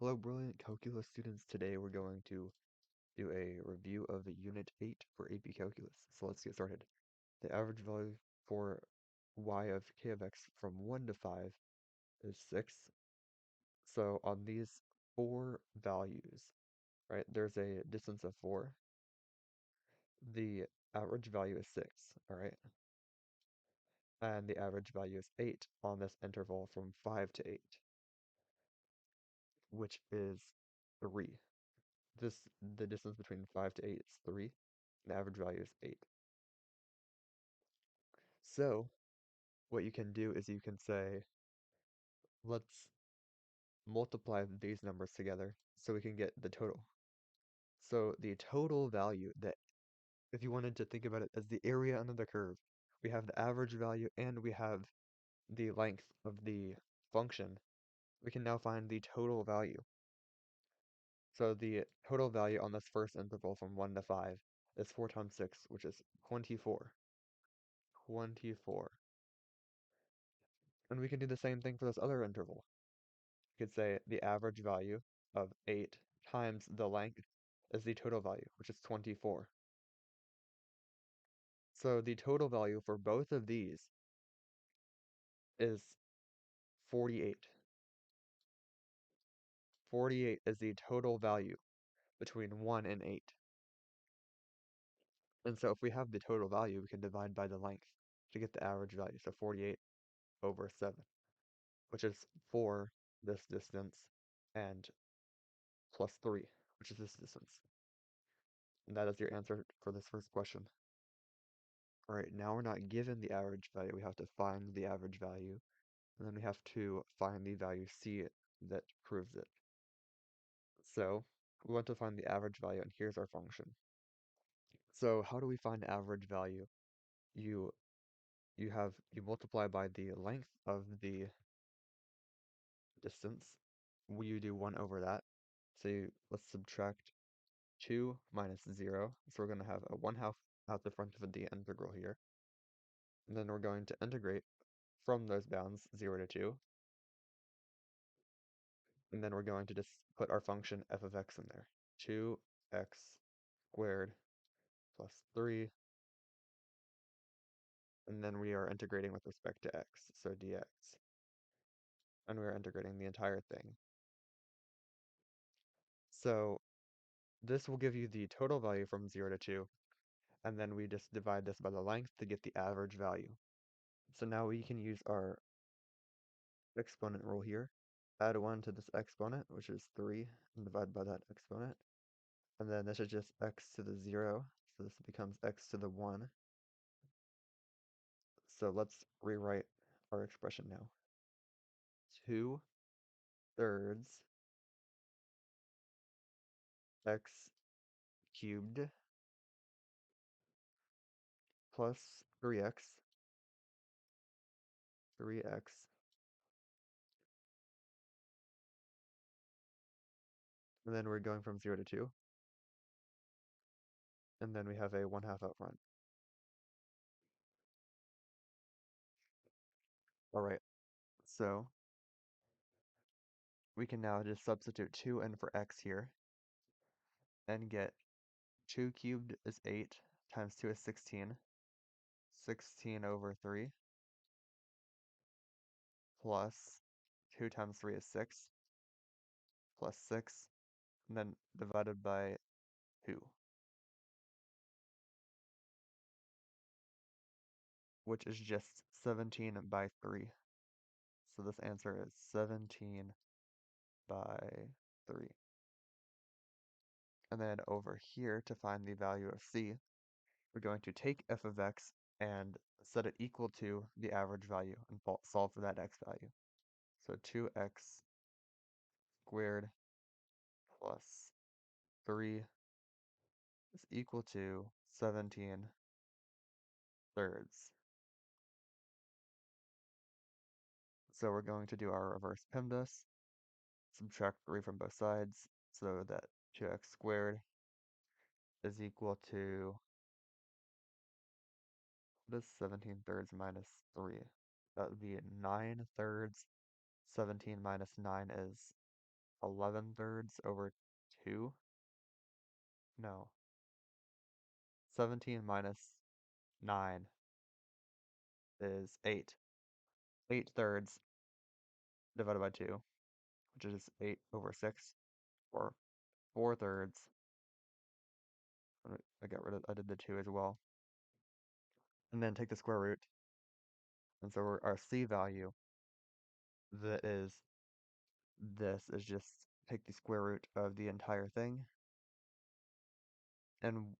Hello, brilliant calculus students. Today we're going to do a review of Unit 8 for AP Calculus. So let's get started. The average value for y of k of x from 1 to 5 is 6. So on these four values, right, there's a distance of 4. The average value is 6, all right? And the average value is 8 on this interval from 5 to 8, which is 3. The distance between 5 to 8 is 3. The average value is 8. So what you can do is you can say, let's multiply these numbers together so we can get the total. So the total value that, if you wanted to think about it as the area under the curve, we have the average value and we have the length of the function. We can now find the total value. So the total value on this first interval from 1 to 5 is 4 times 6, which is 24. 24. And we can do the same thing for this other interval. You could say the average value of 8 times the length is the total value, which is 24. So the total value for both of these is 48. 48 is the total value between 1 and 8. And so if we have the total value, we can divide by the length to get the average value. So 48 over 7, which is 4 this distance, and plus 3, which is this distance. And that is your answer for this first question. All right, now we're not given the average value. We have to find the average value, and then we have to find the value C that proves it. So we want to find the average value, and here's our function. So how do we find average value? You you multiply by the length of the distance. You do 1 over that. So let's subtract 2 minus 0. So we're going to have a 1/2 out the front of the integral here. And then we're going to integrate from those bounds 0 to 2. And then we're going to just put our function f of x in there. 2x squared plus 3. And then we are integrating with respect to x, so dx. And we are integrating the entire thing. So this will give you the total value from 0 to 2. And then we just divide this by the length to get the average value. So now we can use our exponent rule here. Add 1 to this exponent, which is 3, and divide by that exponent. And then this is just x to the 0, so this becomes x to the 1. So let's rewrite our expression now. 2/3 x cubed plus 3x, and then we're going from 0 to 2, and then we have a 1/2 out front. Alright, so we can now just substitute 2 in for x here, and get 2 cubed is 8, times 2 is 16, 16 over 3, plus 2 times 3 is 6, plus 6, and then divided by 2, which is just 17 by 3. So this answer is 17 by 3. And then over here, to find the value of c, we're going to take f of x and set it equal to the average value and solve for that x value. So 2x squared plus 3 is equal to 17/3. So we're going to do our reverse PEMDAS, subtract 3 from both sides, so that 2x squared is equal to, what is 17/3 minus 3? That would be 9/3. 17 minus 9 is 11 thirds over 2? No. 17 minus 9 is 8. 8 thirds divided by 2, which is 8 over 6, or 4 thirds. I did the 2 as well. And then take the square root. And so our C value, that is this, is just take the square root of the entire thing. And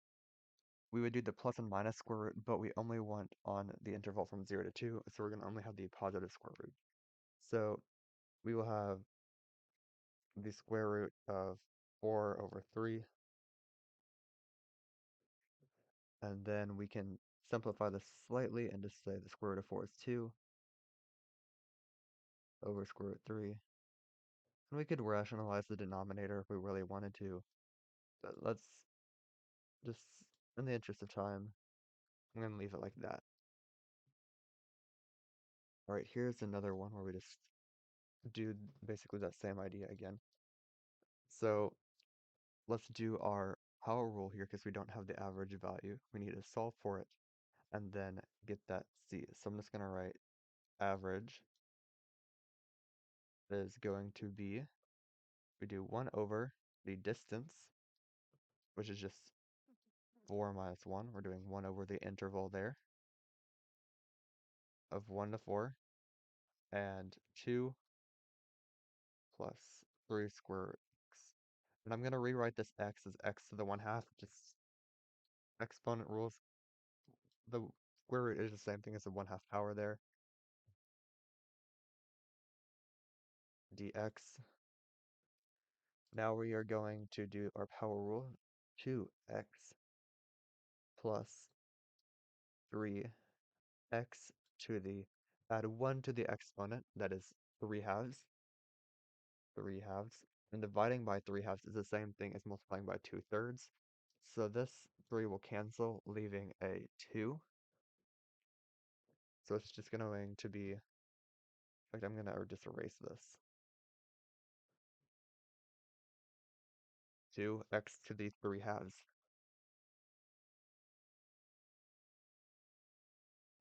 we would do the plus and minus square root, but we only want on the interval from 0 to 2, so we're going to only have the positive square root. So we will have the square root of 4 over 3, and then we can simplify this slightly and just say the square root of 4 is 2 over square root 3. And we could rationalize the denominator if we really wanted to, but let's just, in the interest of time, I'm going to leave it like that. Alright, here's another one where we just do basically that same idea again. So let's do our power rule here because we don't have the average value. We need to solve for it and then get that C. So I'm just going to write average is going to be, we do 1 over the distance, which is just 4 minus 1. We're doing 1 over the interval there of 1 to 4, and 2 plus 3 square root x. And I'm going to rewrite this x as x to the 1/2, just exponent rules. The square root is the same thing as the 1/2 power there. Dx. Now we are going to do our power rule. 2x plus 3x to the, add 1 to the exponent, that is 3 halves. 3 halves. And dividing by 3 halves is the same thing as multiplying by 2 thirds. So this 3 will cancel, leaving a 2. So it's just going to be, in fact, I'm going to just erase this. 2x to the 3 halves.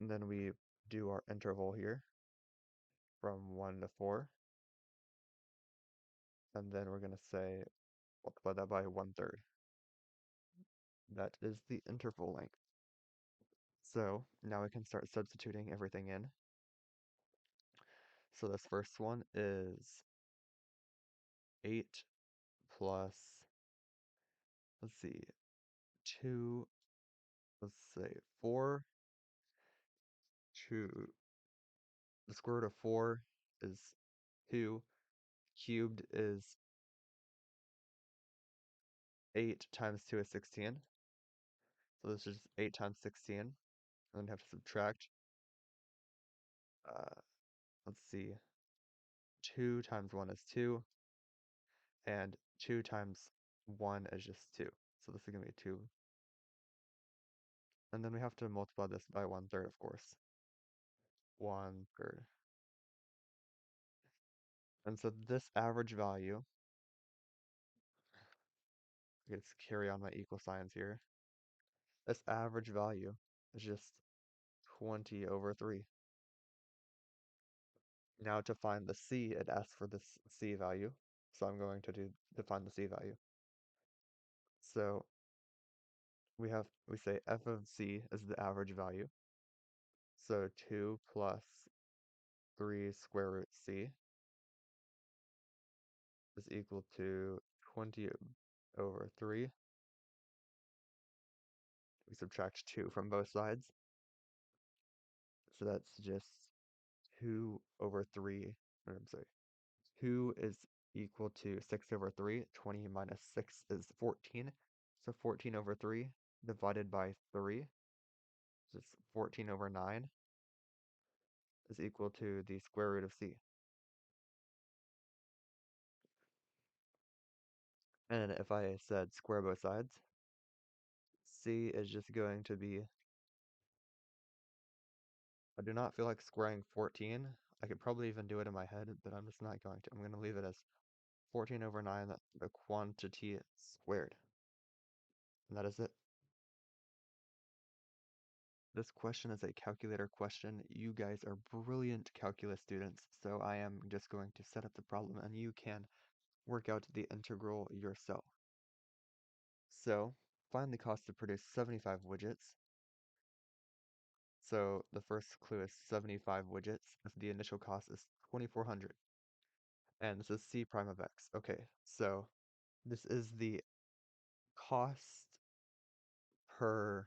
And then we do our interval here from 1 to 4. And then we're going to say, multiply that by 1/3. That is the interval length. So now we can start substituting everything in. So this first one is 8 plus, let's see, 2, let's say 4, 2, the square root of 4 is 2, cubed is 8 times 2 is 16. So this is 8 times 16, and then have to subtract, uh, let's see, 2 times 1 is 2, and 2 times 1 is just 2. So this is going to be 2. And then we have to multiply this by 1/3, of course. 1/3. And so this average value, let's carry on my equal signs here. This average value is just 20 over 3. Now to find the C, it asks for this C value. So I'm going to define the C value. So we say f of C is the average value. So 2 plus 3 square root C is equal to 20 over 3. We subtract 2 from both sides. So that's just 2 over 3, I'm sorry, 2 is equal to 6 over 3. 20 minus 6 is 14. So 14 over 3 divided by 3, so it's 14 over 9, is equal to the square root of C. And if I said square both sides, C is just going to be, I do not feel like squaring 14. I could probably even do it in my head, but I'm just not going to. I'm going to leave it as 14 over 9, the quantity squared. And that is it. This question is a calculator question. You guys are brilliant calculus students, so I am just going to set up the problem and you can work out the integral yourself. So, find the cost to produce 75 widgets. So the first clue is 75 widgets. If the initial cost is 2400. And this is c prime of x. Okay, so this is the cost per,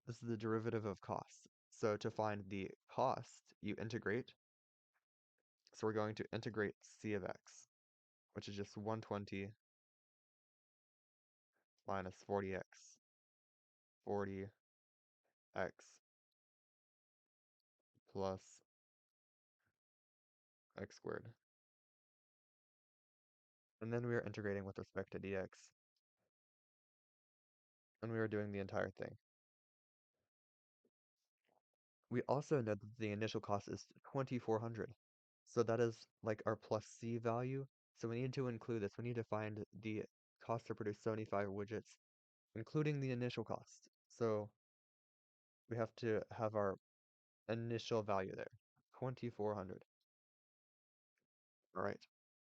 this is the derivative of cost. So to find the cost, you integrate. So we're going to integrate c of x, which is just 120 minus 40x. 40x plus x squared. And then we are integrating with respect to dx. And we are doing the entire thing. We also know that the initial cost is 2400. So that is like our plus c value. So we need to include this. We need to find the cost to produce 75 widgets, including the initial cost. So we have to have our initial value there, 2400. All right.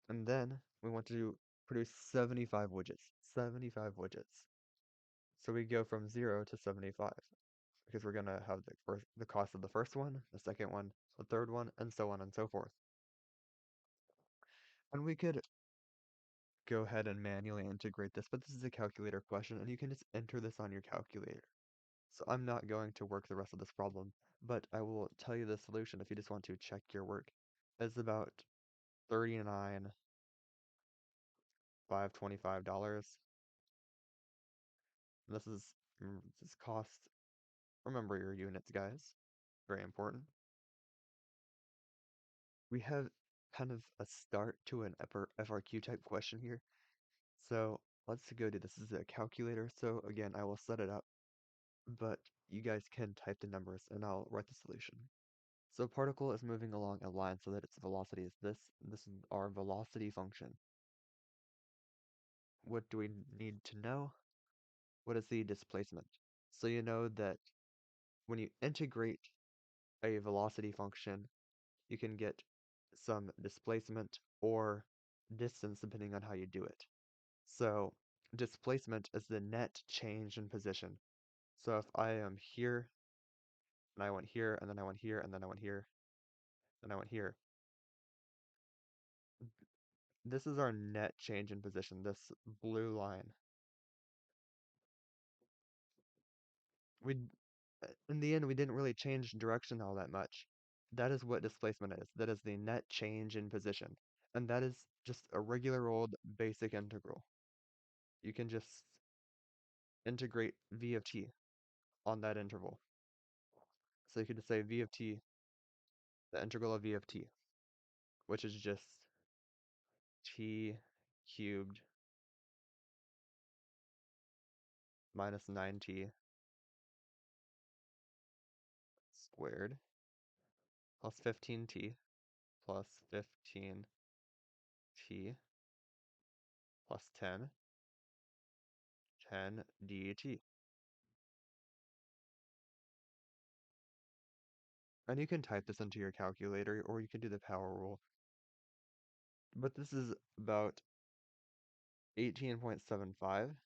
And then we want to produce 75 widgets, 75 widgets. So we go from 0 to 75 because we're going to have the cost of the first one, the second one, the third one, and so on and so forth. And we could go ahead and manually integrate this, but this is a calculator question, and you can just enter this on your calculator. So I'm not going to work the rest of this problem, but I will tell you the solution if you just want to check your work. It's about $39,525. This is cost. Remember your units, guys. Very important. We have kind of a start to an FRQ type question here. So let's go to this. This is a calculator. So again, I will set it up, but you guys can type the numbers and I'll write the solution. So particle is moving along a line so that its velocity is this. This is our velocity function. What do we need to know? What is the displacement? So you know that when you integrate a velocity function, you can get some displacement or distance depending on how you do it. So displacement is the net change in position. So if I am here, and I went here, and then I went here, and then I went here, and I went here, this is our net change in position, this blue line. We, in the end, we didn't really change direction all that much. That is what displacement is. That is the net change in position. And that is just a regular old basic integral. You can just integrate v of t on that interval. So you could just say v of t, the integral of v of t, which is just t cubed minus 9t squared plus 15t plus 15t plus 10 dt. And you can type this into your calculator or you can do the power rule. But this is about 18.75.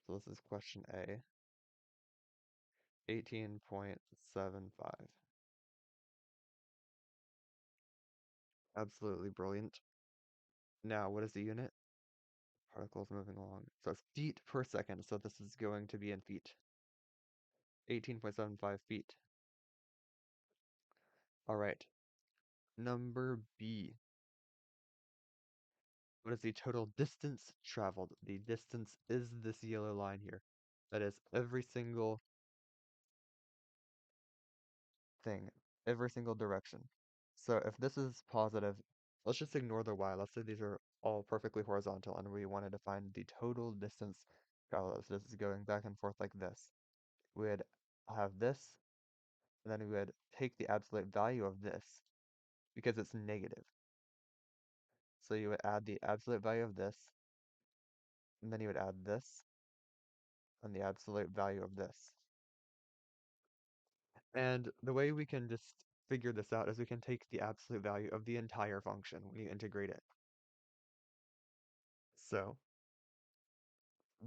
So this is question A. 18.75. Absolutely brilliant. Now, what is the unit? Particles moving along. So it's feet per second, so this is going to be in feet. 18.75 feet. All right. Number B. What is the total distance traveled? The distance is this yellow line here. That is every single thing, every single direction. So if this is positive, let's just ignore the y. Let's say these are all perfectly horizontal and we wanted to find the total distance traveled. So this is going back and forth like this. We would have this, and then we would take the absolute value of this because it's negative. So you would add the absolute value of this, and then you would add this, and the absolute value of this. And the way we can just figure this out is we can take the absolute value of the entire function when you integrate it. So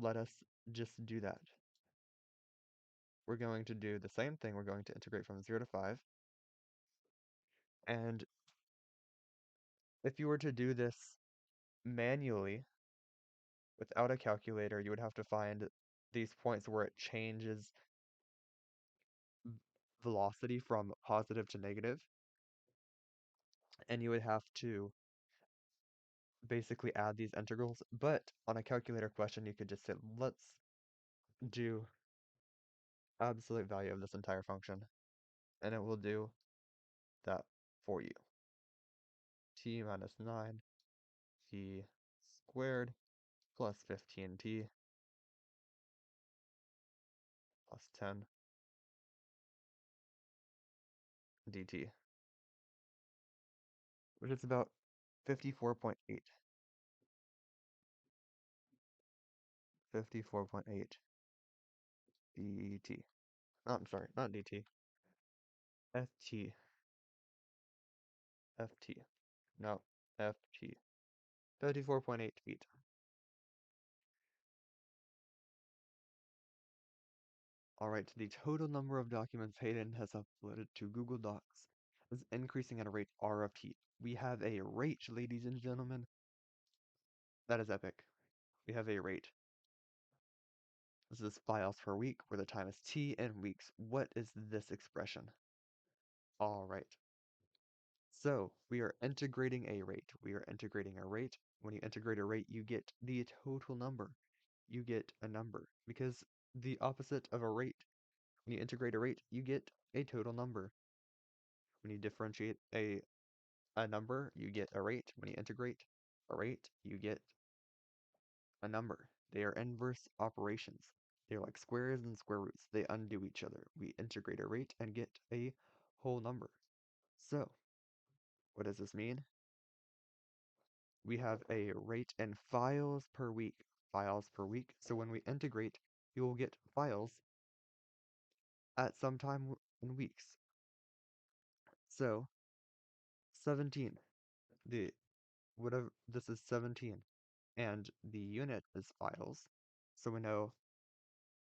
let us just do that. We're going to do the same thing. We're going to integrate from 0 to 5. And if you were to do this manually without a calculator, you would have to find these points where it changes velocity from positive to negative, and you would have to basically add these integrals. But on a calculator question, you could just say, let's do absolute value of this entire function, and it will do that for you. T minus 9 t squared plus 15t plus 10 dt, which is about 54.8. 54.8 dt. Oh, I'm sorry, not dt. ft. ft. No, ft. 54.8 feet. Alright, the total number of documents Hayden has uploaded to Google Docs is increasing at a rate R of t. We have a rate, ladies and gentlemen. That is epic. We have a rate. This is files per week, where the time is t in weeks. What is this expression? Alright. So, we are integrating a rate. We are integrating a rate. When you integrate a rate, you get the total number. You get a number. Because the opposite of a rate, when you integrate a rate, you get a total number. When you differentiate a number, you get a rate. When you integrate a rate, you get a number. They are inverse operations. They're like squares and square roots. They undo each other. We integrate a rate and get a whole number. So, what does this mean? We have a rate in files per week. Files per week. So when we integrate, you will get files at some time in weeks. So, 17. The whatever this is 17. And the unit is files. So we know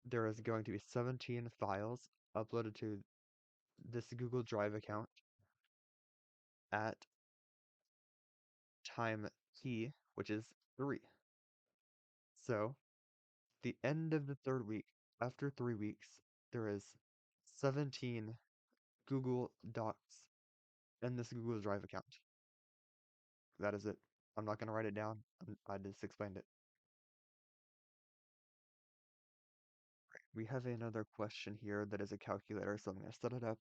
there is going to be 17 files uploaded to this Google Drive account at time t, which is 3. So, the end of the third week, after 3 weeks, there is 17 Google Docs in this Google Drive account. That is it. I'm not going to write it down. I just explained it. We have another question here that is a calculator, so I'm going to set it up,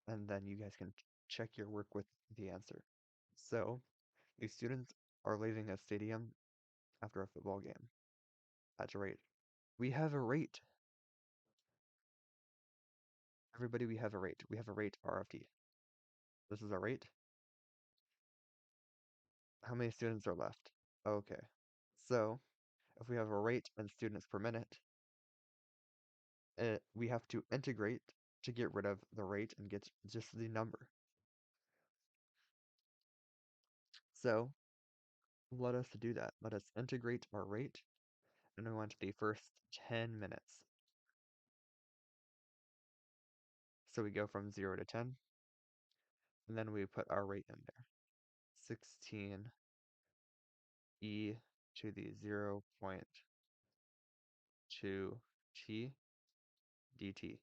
and then you guys can check your work with the answer. So, the students are leaving a stadium after a football game at a rate. We have a rate. Everybody, we have a rate. We have a rate R of t. This is our rate. How many students are left? Okay. So, if we have a rate in students per minute, we have to integrate to get rid of the rate and get just the number. So, let us do that. Let us integrate our rate, and we want the first 10 minutes. So we go from 0 to 10, and then we put our rate in there. 16 e to the 0.2 t dt.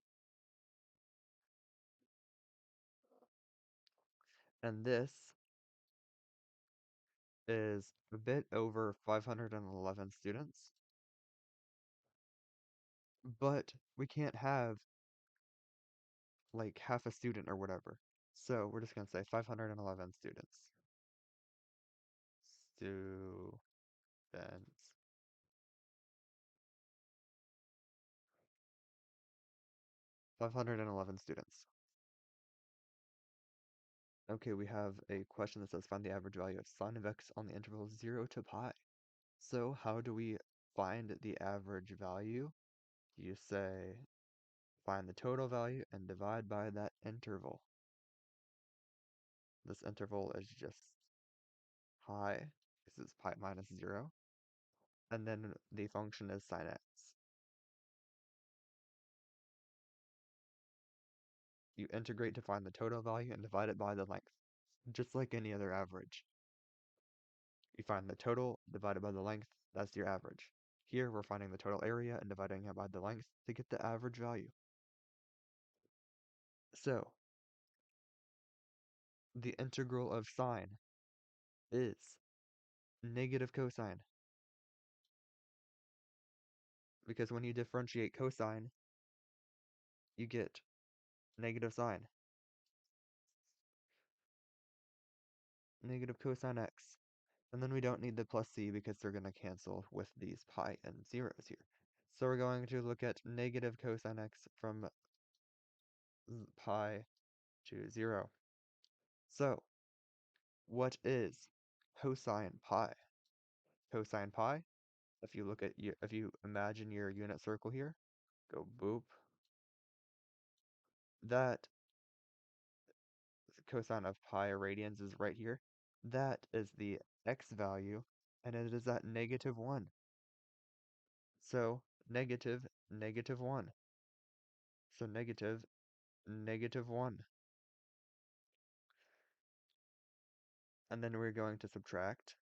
And this is a bit over 511 students, but we can't have like half a student or whatever. So we're just going to say 511 students. Students. 511 students. Okay, we have a question that says find the average value of sine of x on the interval 0 to pi. So how do we find the average value? You say find the total value and divide by that interval. This interval is just pi, this is pi minus 0, and then the function is sine x. You integrate to find the total value and divide it by the length, just like any other average. You find the total divided by the length, that's your average. Here we're finding the total area and dividing it by the length to get the average value. So, the integral of sine is negative cosine, because when you differentiate cosine, you get negative sine, negative cosine x. And then we don't need the plus c because they're going to cancel with these pi and zeros here. So we're going to look at negative cosine x from pi to 0. So, what is cosine pi? Cosine pi, if you look at if you imagine your unit circle here, go boop. That cosine of pi radians is right here. That is the x value, and it is at -1. So negative, -1. So negative, -1. And then we're going to subtract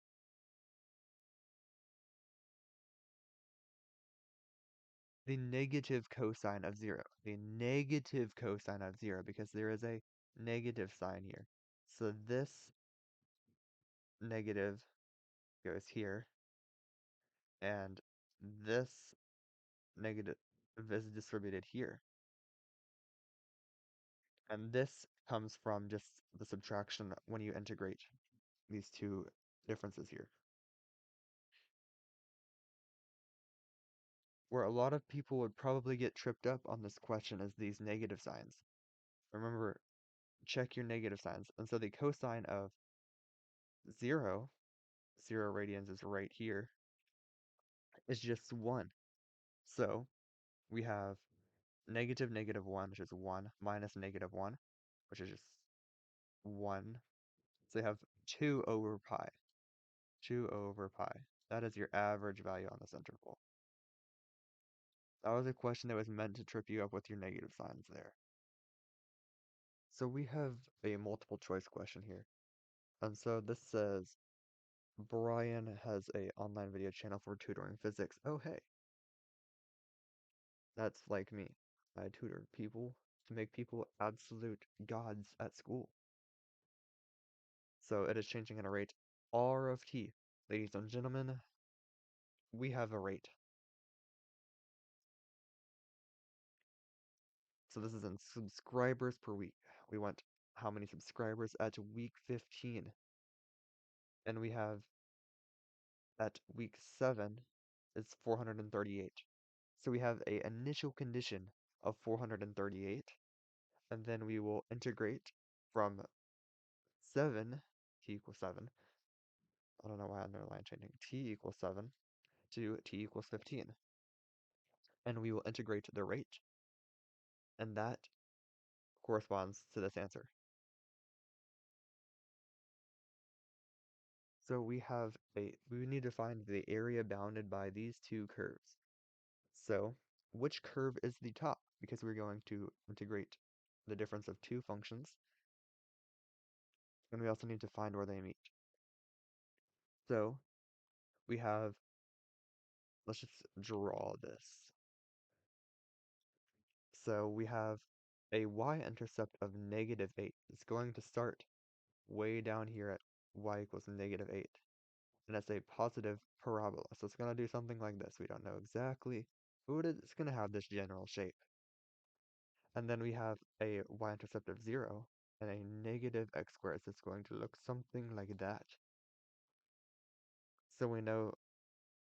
the negative cosine of 0. The negative cosine of 0, because there is a negative sign here. So this negative goes here, and this negative is distributed here. And this comes from just the subtraction when you integrate these two differences here. Where a lot of people would probably get tripped up on this question is these negative signs. Remember, check your negative signs. And so the cosine of 0, 0 radians is right here, is just 1. So we have negative -1, which is 1, minus -1, which is just 1. So you have 2 over pi. 2 over pi. That is your average value on this interval. That was a question that was meant to trip you up with your negative signs there. So we have a multiple choice question here. And so this says, Brian has a online video channel for tutoring physics. Oh, hey, that's like me. I tutor people to make people absolute gods at school. So it is changing at a rate R of t. Ladies and gentlemen, we have a rate. So this is in subscribers per week. We want how many subscribers at week 15. And we have at week 7 is 438. So we have a initial condition of 438, and then we will integrate from 7, t equals 7. I don't know why I underline changing. T equals 7 to t equals 15. And we will integrate the rate, and that corresponds to this answer. So we need to find the area bounded by these two curves. So which curve is the top? Because we're going to integrate the difference of two functions. And we also need to find where they meet. So we have, let's just draw this. So we have a y-intercept of -8. It's going to start way down here at y equals -8. And it's a positive parabola. So it's going to do something like this. We don't know exactly, but it's going to have this general shape. And then we have a y-intercept of 0 and a negative x squared. So it's going to look something like that. So we know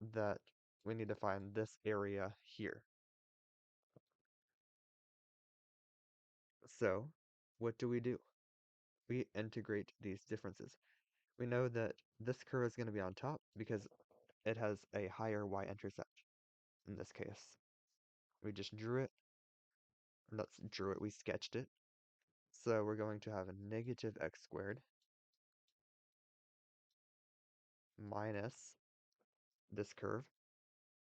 that we need to find this area here. So what do? we integrate these differences. We know that this curve is going to be on top because it has a higher y-intercept in this case. We just drew it, or not drew it, we sketched it. So we're going to have a negative x squared minus this curve,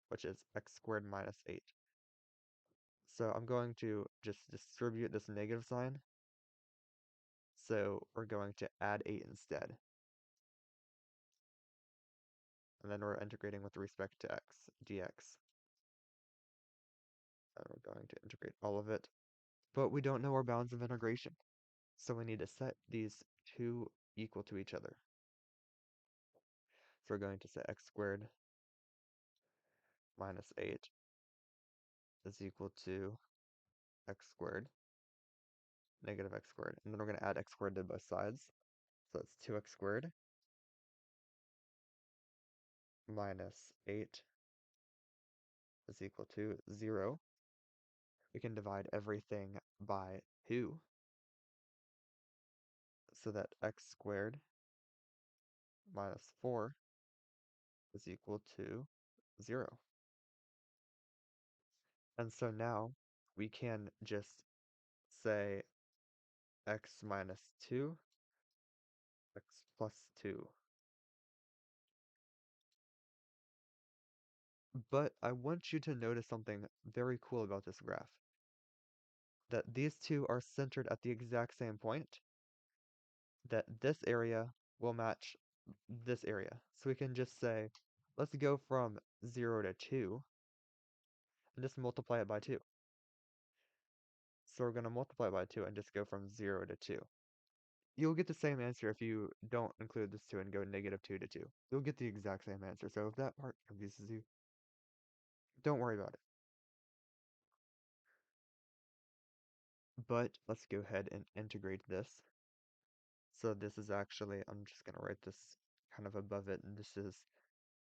which is x squared minus 8. So I'm going to just distribute this negative sign. So we're going to add 8 instead. And then we're integrating with respect to x, dx. And we're going to integrate all of it. But we don't know our bounds of integration. So we need to set these two equal to each other. So we're going to set x squared minus 8 is equal to x squared, negative x squared. And then we're going to add x squared to both sides. So that's 2x squared minus 8 is equal to 0. We can divide everything by 2. So that x squared minus 4 is equal to 0. And so now we can just say x minus 2, x plus 2. But I want you to notice something very cool about this graph. That these two are centered at the exact same point. That this area will match this area. So we can just say, let's go from 0 to 2 and just multiply it by 2. So we're going to multiply by 2 and just go from 0 to 2. You'll get the same answer if you don't include this 2 and go negative 2 to 2. You'll get the exact same answer. So if that part confuses you, don't worry about it. But let's go ahead and integrate this. So this is actually, I'm just going to write this kind of above it, and this is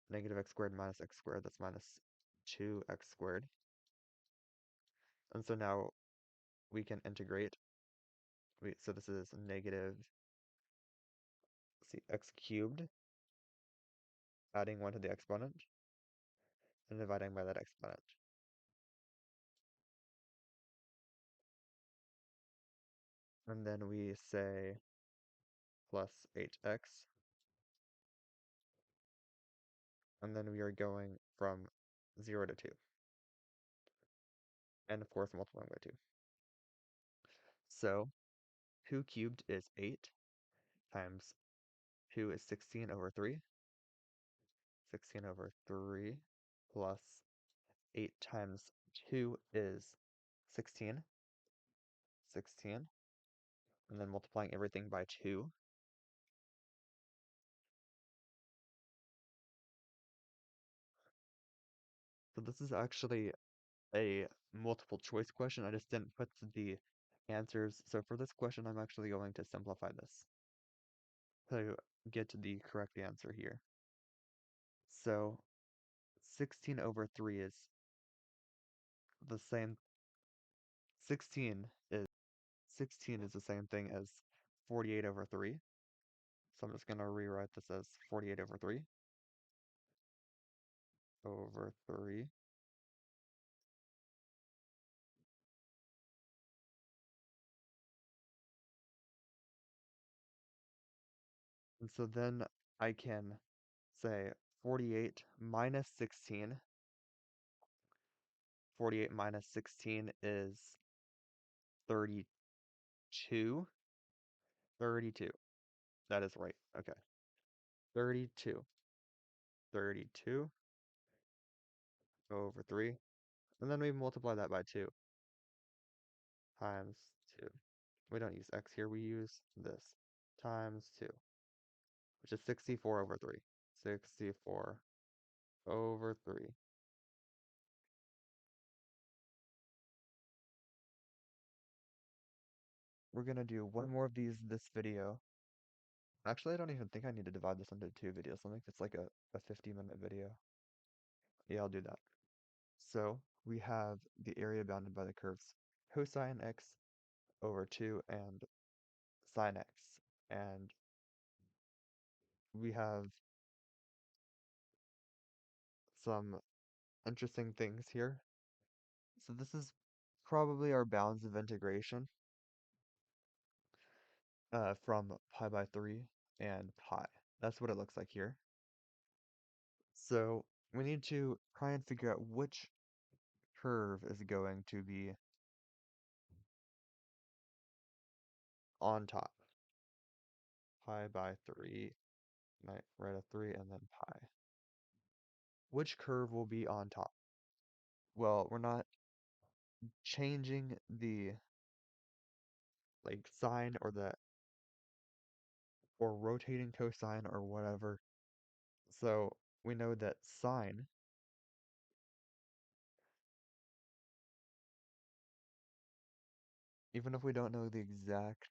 negative x squared minus x squared. That's minus 2x squared. And so now we can integrate. So this is negative, let's see, x cubed, adding 1 to the exponent, and dividing by that exponent. And then we say plus 8x. And then we are going from 0 to 2. And of course multiplying by 2. So 2 cubed is 8 times 2 is 16 over 3. 16 over 3 plus 8 times 2 is 16. 16. And then multiplying everything by 2. So this is actually a multiple choice question. I just didn't put the answers. So for this question, I'm actually going to simplify this to get to the correct answer here. So 16 over 3 is the same. 16 is the same thing as 48 over 3. So I'm just going to rewrite this as 48 over 3 over 3. And so then I can say 48 minus 16. 48 minus 16 is 32. 32. That is right. Okay. 32. 32 over 3. And then we multiply that by 2 times 2. We don't use x here, we use this. Times 2, which is 64 over 3. 64 over 3. We're going to do one more of these this video. Actually, I don't even think I need to divide this into 2 videos. I think it's like a 50-minute video. Yeah, I'll do that. So we have the area bounded by the curves cosine x over 2 and sine x. And we have some interesting things here. So this is probably our bounds of integration from pi by 3 and pi. That's what it looks like here. So we need to try and figure out which curve is going to be on top. Pi by 3, right, a 3 and then pi. Which curve will be on top? Well, we're not changing the like sine or rotating cosine or whatever. So we know that sine, even if we don't know the exact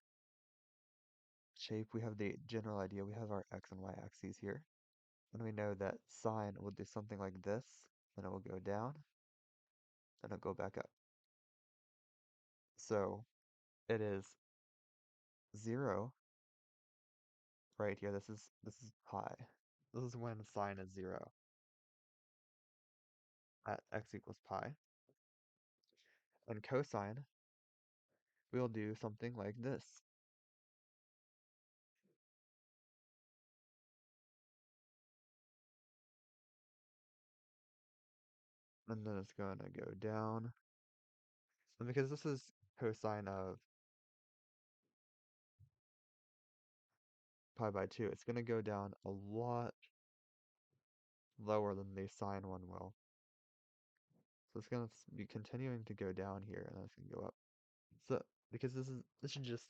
shape, we have the general idea. We have our x and y axes here. And we know that sine will do something like this, then it will go down, then it'll go back up. So it is 0 right here. This is pi. This is when sine is 0 at x equals pi. And cosine, we'll do something like this. And then it's going to go down. And because this is cosine of pi by 2, it's going to go down a lot lower than the sine one will. So it's going to be continuing to go down here, and then it's going to go up. So, because this is just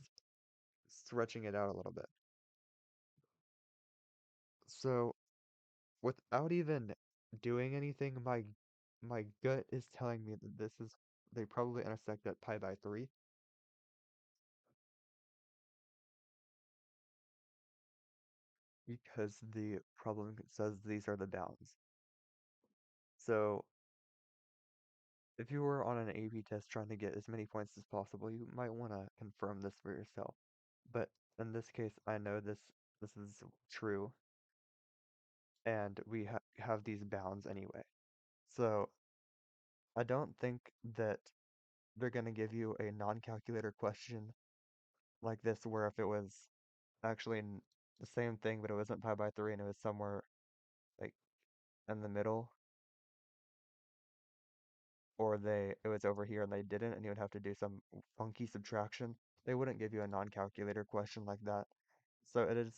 stretching it out a little bit. So, without even doing anything, my gut is telling me that they probably intersect at pi by 3. Because the problem says these are the bounds. So, if you were on an AP test trying to get as many points as possible, you might want to confirm this for yourself. But in this case, I know this is true, and we have these bounds anyway. So I don't think that they're going to give you a non-calculator question like this, where if it was actually the same thing, but it wasn't pi by 3 and it was somewhere like in the middle, or it was over here and they didn't, and you would have to do some funky subtraction. They wouldn't give you a non-calculator question like that. So it is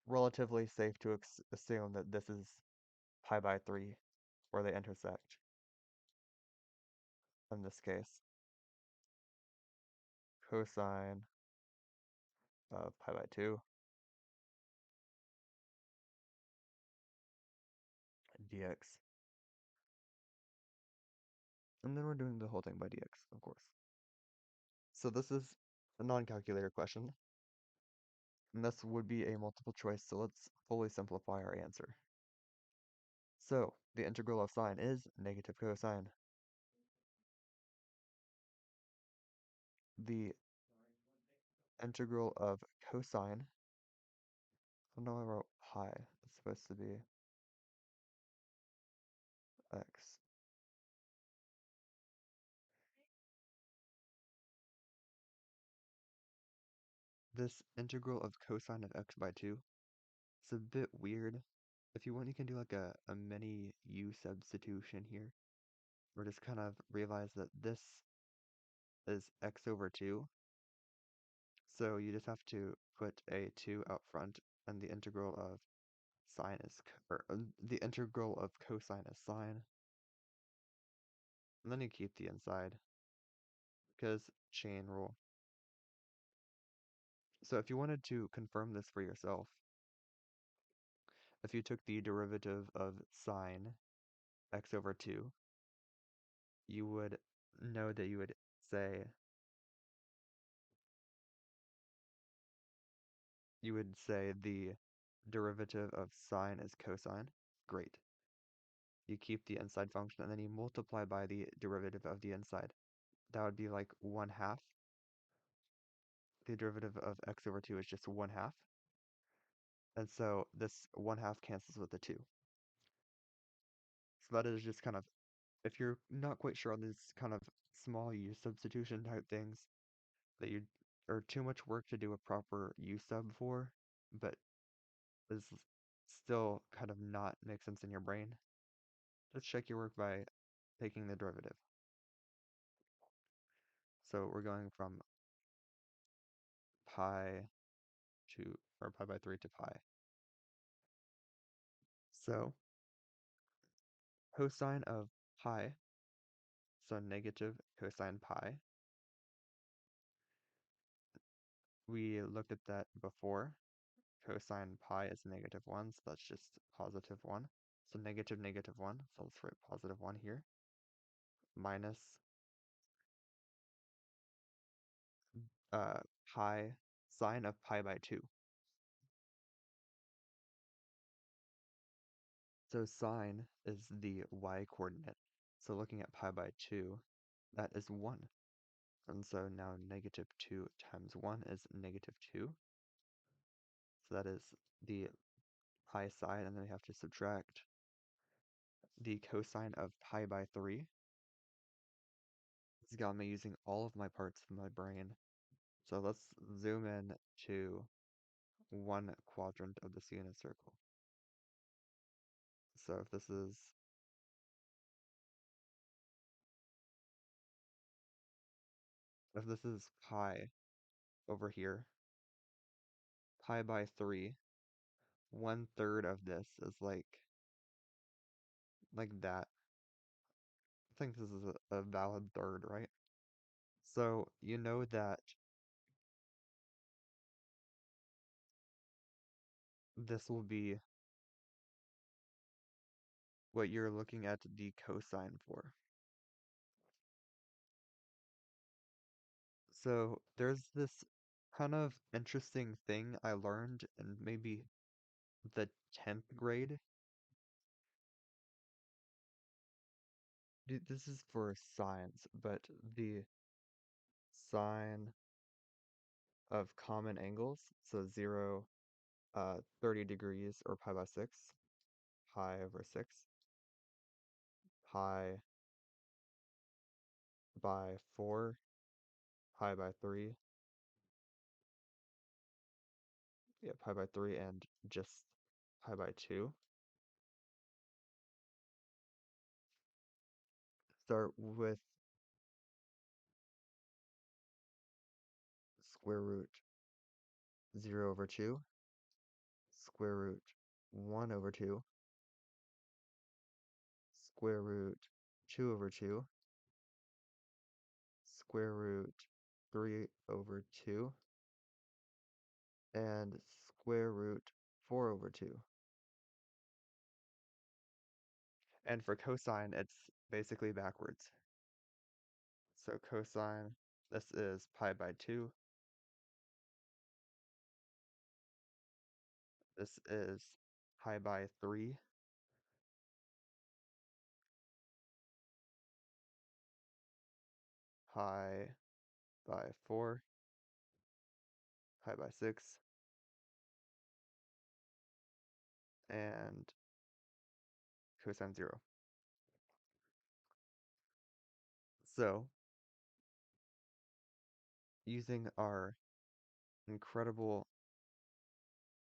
relatively safe to assume that this is pi by 3, where they intersect in this case. Cosine of pi by 2 dx. And then we're doing the whole thing by dx, of course. So this is a non-calculator question, and this would be a multiple choice, so let's fully simplify our answer. So the integral of sine is negative cosine. The integral of cosine, oh no, I wrote pi, it's supposed to be x. This integral of cosine of x by 2, it's a bit weird. If you want, you can do like a mini u substitution here, or just kind of realize that this is x over 2. So you just have to put a 2 out front, and the integral of sine is, the integral of cosine is sine. And then you keep the inside, because chain rule. So if you wanted to confirm this for yourself, if you took the derivative of sine x over 2, you would know that you would say the derivative of sine is cosine. Great. You keep the inside function, and then you multiply by the derivative of the inside. That would be like 1/2. the derivative of x over 2 is just 1/2. And so this 1/2 cancels with the 2. So that is just kind of, if you're not quite sure on these kind of small u substitution type things that you are too much work to do a proper u sub for, but is still kind of not make sense in your brain, just check your work by taking the derivative. So we're going from pi to, or pi by 3 to pi. So cosine of pi, so negative cosine pi, we looked at that before. Cosine pi is -1, so that's just +1. So negative negative 1, so let's write +1 here, minus pi, sine of pi by 2. So sine is the y-coordinate. So looking at pi by 2, that is 1. And so now -2 times 1 is -2. So that is the pi side, and then we have to subtract the cosine of pi by 3. This got me using all of my parts of my brain. So let's zoom in to one quadrant of this unit circle. So if this is pi over here, pi by 3, 1/3 of this is like that. I think this is a valid third, right? So you know that this will be what you're looking at the cosine for. So there's this kind of interesting thing I learned in maybe the 10th grade. This is for science, but the sine of common angles, so 0, 30 degrees, or pi by 6, pi over 6, pi by 4, pi by 3, yeah, pi by 3, and just pi by 2. Start with square root 0 over 2, square root 1 over 2, square root 2 over 2, square root 3 over 2, and square root 4 over 2. And for cosine, it's basically backwards. So cosine, this is pi by 2. This is pi by 3. Pi by 4. Pi by 6. And cosine 0. So, using our incredible,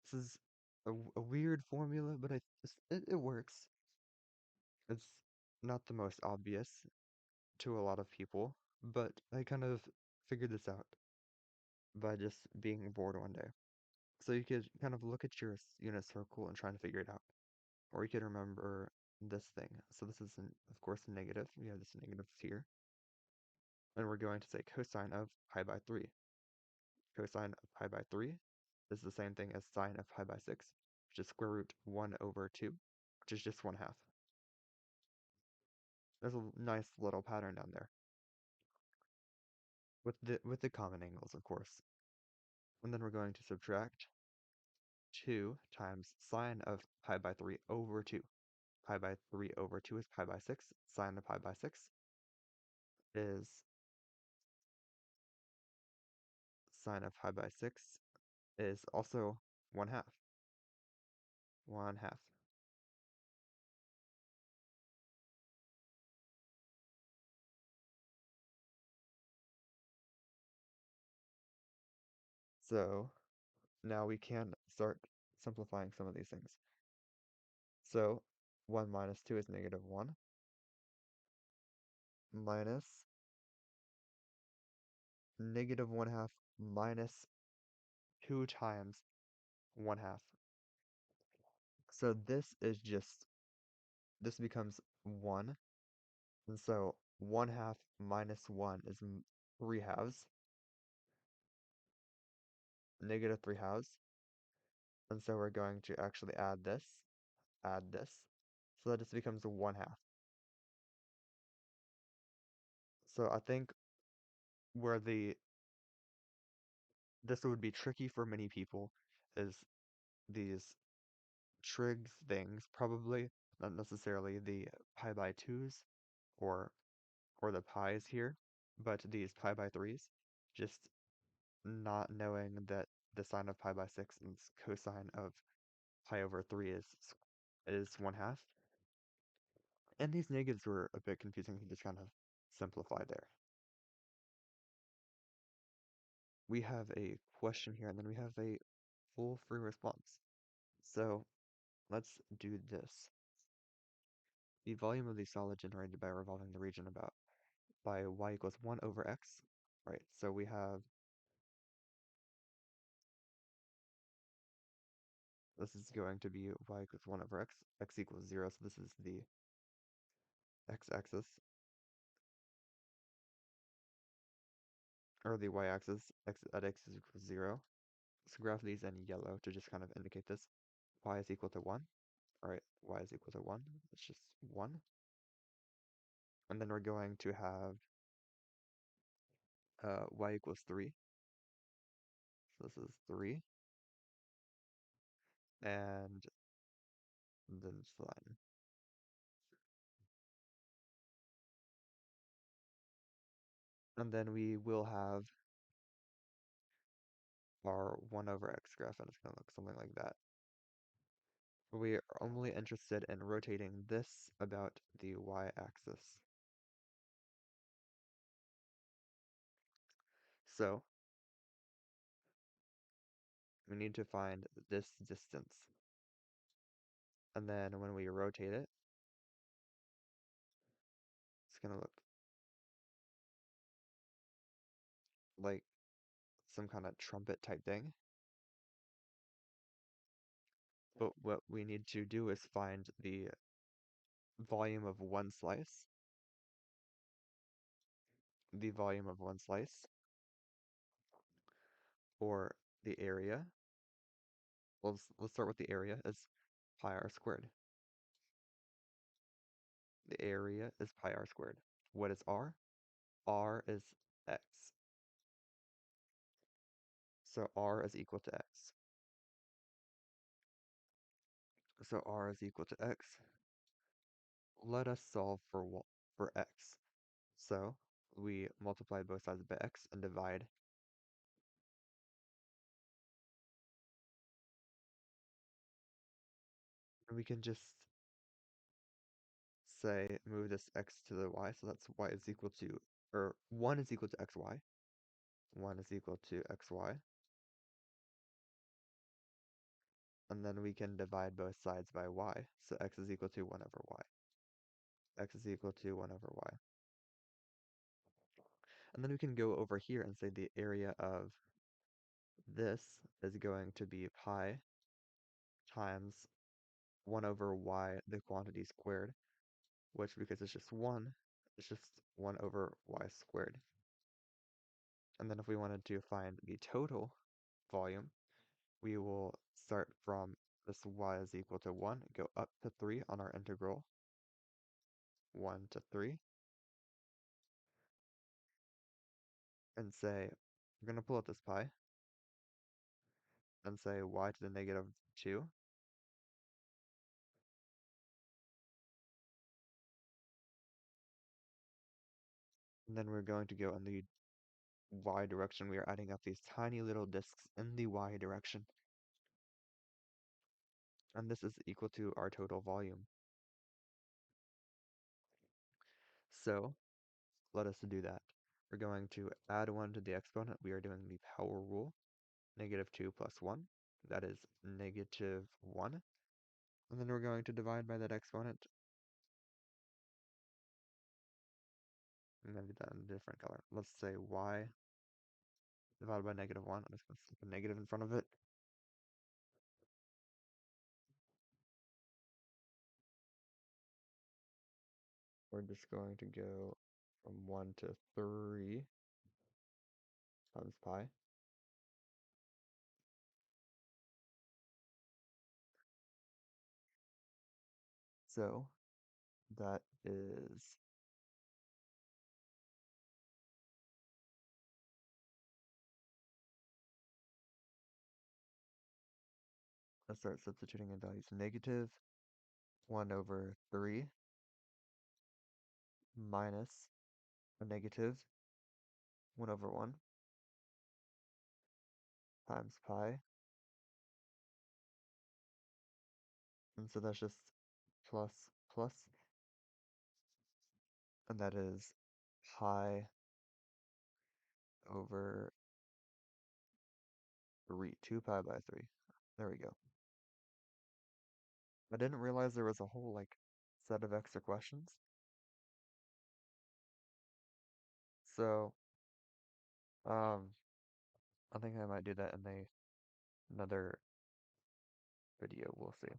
this is a weird formula, but it works. It's not the most obvious to a lot of people, but I kind of figured this out by just being bored one day. So you could kind of look at your unit circle and try to figure it out. Or you could remember this thing. So this is, of course, a negative. We have this negative here. And we're going to say cosine of pi by 3. Cosine of pi by 3 is the same thing as sine of pi by 6, which is square root 1 over 2, which is just 1/2. There's a nice little pattern down there. With the common angles, of course. And then we're going to subtract 2 times sine of pi by 3 over 2. Pi by 3 over 2 is pi by 6. Sine of pi by 6 is sine of pi by 6 is also 1/2. 1/2. So now we can start simplifying some of these things. So 1 minus 2 is -1 minus -1/2 minus 2 times 1/2. So this becomes 1. And so 1/2 minus 1 is 3/2, -3/2. And so we're going to actually add this. So that just becomes 1/2. So I think where this would be tricky for many people is these trig things, probably, not necessarily the pi by 2s or the pi's here, but these pi by 3s, just not knowing that the sine of pi by 6 and cosine of pi over 3 is 1/2. And these negatives were a bit confusing to just kind of simplify there. We have a question here, and then we have a full free response. So let's do this. The volume of the solid generated by revolving the region about by y equals 1 over x. Right, so we have, this is going to be y equals 1 over x equals 0, so this is the x-axis, or the y-axis, x is equal to 0. Let's graph these in yellow to just kind of indicate this. Y is equal to 1. Alright, y is equal to 1. It's just 1. And then we're going to have y equals 3. So this is 3. And then flatten. And then we will have our 1 over x graph, and it's going to look something like that. We are only interested in rotating this about the y-axis. So we need to find this distance. And then when we rotate it, it's going to look like some kind of trumpet type thing. But what we need to do is find the volume of one slice, or the area. Well, let's start with the area as pi r squared. The area is pi r squared. What is r? R is x. So r is equal to x. So r is equal to x. Let us solve for x. So we multiply both sides by x and divide. And we can just say move this x to the y, so that's y is equal to, or 1 is equal to xy. 1 is equal to xy. And then we can divide both sides by y, so x is equal to 1 over y. X is equal to 1 over y. And then we can go over here and say the area of this is going to be pi times 1 over y, the quantity squared, which, because it's just 1, it's just 1 over y squared. And then if we wanted to find the total volume, we will start from this y is equal to 1, go up to 3 on our integral, 1 to 3, and say, we're going to pull out this pi, and say y to the negative 2, and then we're going to go in the y direction, we are adding up these tiny little disks in the y direction. And this is equal to our total volume. So let us do that. We're going to add 1 to the exponent. We are doing the power rule. -2 plus 1. That is -1. And then we're going to divide by that exponent. I'm going to do that in a different color. Let's say y divided by -1. I'm just going to slip a negative in front of it. We're just going to go from 1 to 3 times pi. So that is let's start substituting in values. -1/3 minus a -1/1 times pi. And so that's just plus plus. And that is pi over 3. 2 pi by 3. There we go. I didn't realize there was a whole set of extra questions. So I think I might do that in another video. We'll see.